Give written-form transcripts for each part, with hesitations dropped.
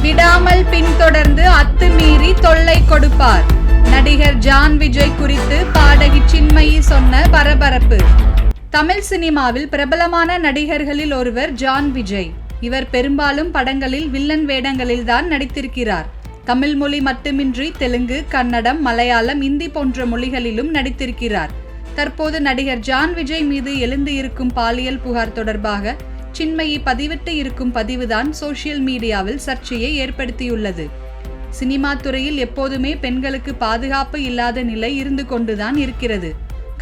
விடாமல் பின்தொடர்ந்து அத்துமீறி தொல்லை கொடுப்பார். நடிகர் ஜான் விஜய் குறித்து பாடகி சின்மயி சொன்ன பரபரப்பு. தமிழ் சினிமாவில் பிரபலமான நடிகர்களில் ஒருவர் ஜான் விஜய். இவர் பெரும்பாலும் படங்களில் வில்லன் வேடங்களில்தான் நடித்திருக்கிறார். தமிழ் மொழி மட்டுமின்றி தெலுங்கு, கன்னடம், மலையாளம், இந்தி போன்ற மொழிகளிலும் நடித்திருக்கிறார். தற்போது நடிகர் ஜான் விஜய் மீது எழுந்து இருக்கும் பாலியல் புகார் தொடர்பாக சின்மயி பதிவிட்டு இருக்கும் பதிவுதான் சோசியல் மீடியாவில் சர்ச்சையை ஏற்படுத்தியுள்ளது. சினிமா துறையில் எப்போதுமே பெண்களுக்கு பாதுகாப்பு இல்லாத நிலை இருந்து கொண்டுதான் இருக்கிறது.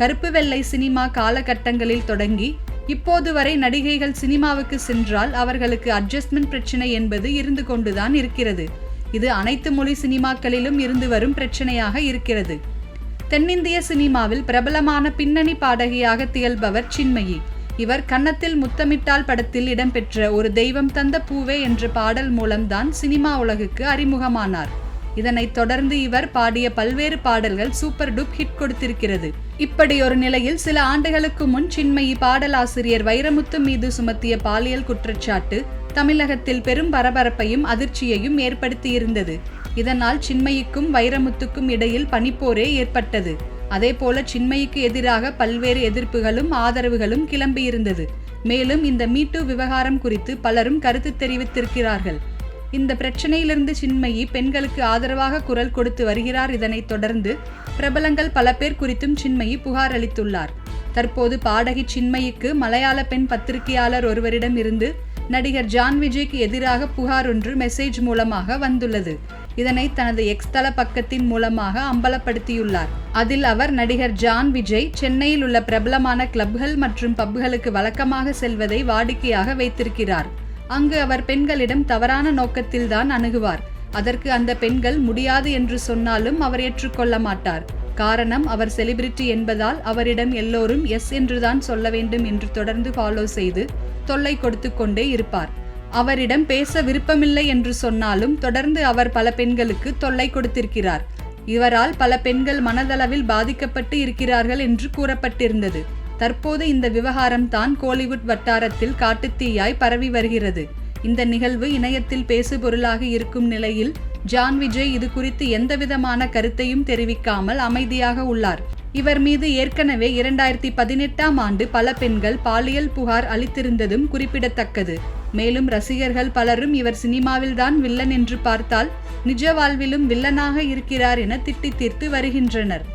கருப்பு வெள்ளை சினிமா காலகட்டங்களில் தொடங்கி இப்போது வரை நடிகைகள் சினிமாவுக்கு சென்றால் அவர்களுக்கு அட்ஜஸ்ட்மெண்ட் பிரச்சனை என்பது இருந்து கொண்டுதான் இருக்கிறது. இது அனைத்து மொழி சினிமாக்களிலும் இருந்து வரும் பிரச்சனையாக இருக்கிறது. தென்னிந்திய சினிமாவில் பிரபலமான பின்னணி பாடகியாக திகழ்பவர் சின்மயி. இவர் கன்னத்தில் முத்தமிட்டால் படத்தில் இடம்பெற்ற ஒரு தெய்வம் தந்த பூவே என்ற பாடல் மூலம்தான் சினிமா உலகுக்கு அறிமுகமானார். இதனைத் தொடர்ந்து இவர் பாடிய பல்வேறு பாடல்கள் சூப்பர் டூப் ஹிட் கொடுத்திருக்கிறது. இப்படி ஒரு நிலையில் சில ஆண்டுகளுக்கு முன் சின்மயி பாடலாசிரியர் வைரமுத்து மீது சுமத்திய பாலியல் குற்றச்சாட்டு தமிழகத்தில் பெரும் பரபரப்பையும் அதிர்ச்சியையும் ஏற்படுத்தியிருந்தது. இதனால் சின்மயிக்கும் வைரமுத்துக்கும் இடையில் பனிப்போரே ஏற்பட்டது. அதேபோல சின்மயிக்கு எதிராக பல்வேறு எதிர்ப்புகளும் ஆதரவுகளும் கிளம்பியிருந்தது. மேலும் இந்த மீட்டு விவகாரம் குறித்து பலரும் கருத்து தெரிவித்திருக்கிறார்கள். இந்த பிரச்சனையிலிருந்து சின்மயி பெண்களுக்கு ஆதரவாக குரல் கொடுத்து வருகிறார். இதனைத் தொடர்ந்து பிரபலங்கள் பல பேர் குறித்தும் சின்மயி புகார் அளித்துள்ளார். தற்போது பாடகி சின்மயிக்கு மலையாள பெண் பத்திரிகையாளர் ஒருவரிடம் இருந்து நடிகர் ஜான் விஜய்க்கு எதிராக புகார் ஒன்று மெசேஜ் மூலமாக வந்துள்ளது. இதனை தனது எக்ஸ் தள பக்கத்தின் மூலமாக அம்பலப்படுத்தியுள்ளார். அதில் அவர் நடிகர் ஜான் விஜய் சென்னையில் உள்ள பிரபலமான கிளப்கள் மற்றும் பப்களுக்கு வழக்கமாக செல்வதை வாடிக்கையாக வைத்திருக்கிறார். அங்கு அவர் பெண்களிடம் தவறான நோக்கத்தில்தான் அணுகுவார். அதற்கு அந்த பெண்கள் முடியாது என்று சொன்னாலும் அவர் ஏற்றுக்கொள்ள மாட்டார். காரணம், அவர் செலிபிரிட்டி என்பதால் அவரிடம் எல்லோரும் எஸ் என்றுதான் சொல்ல வேண்டும் என்று தொடர்ந்து ஃபாலோ செய்து தொல்லை கொடுத்து கொண்டே இருப்பார். அவரிடம் பேச விருப்பமில்லை என்று சொன்னாலும் தொடர்ந்து அவர் பல பெண்களுக்கு தொல்லை கொடுத்திருக்கிறார். இவரால் பல பெண்கள் மனதளவில் பாதிக்கப்பட்டு இருக்கிறார்கள் என்று கூறப்பட்டிருந்தது. தற்போது இந்த விவகாரம் தான் கோலிவுட் வட்டாரத்தில் காட்டுத்தீயாய் பரவி வருகிறது. இந்த நிகழ்வு இணையத்தில் பேசுபொருளாக இருக்கும் நிலையில் ஜான் விஜய் இது குறித்து எந்தவிதமான கருத்தையும் தெரிவிக்காமல் அமைதியாக உள்ளார். இவர் மீது ஏற்கனவே 2018ஆம் ஆண்டு பல பெண்கள் பாலியல் புகார் அளித்திருந்ததும் குறிப்பிடத்தக்கது. மேலும் ரசிகர்கள் பலரும் இவர் சினிமாவில்தான் வில்லன் என்று பார்த்தால் நிஜ வாழ்விலும் வில்லனாக இருக்கிறார் என திட்டி தீர்த்து வருகின்றனர்.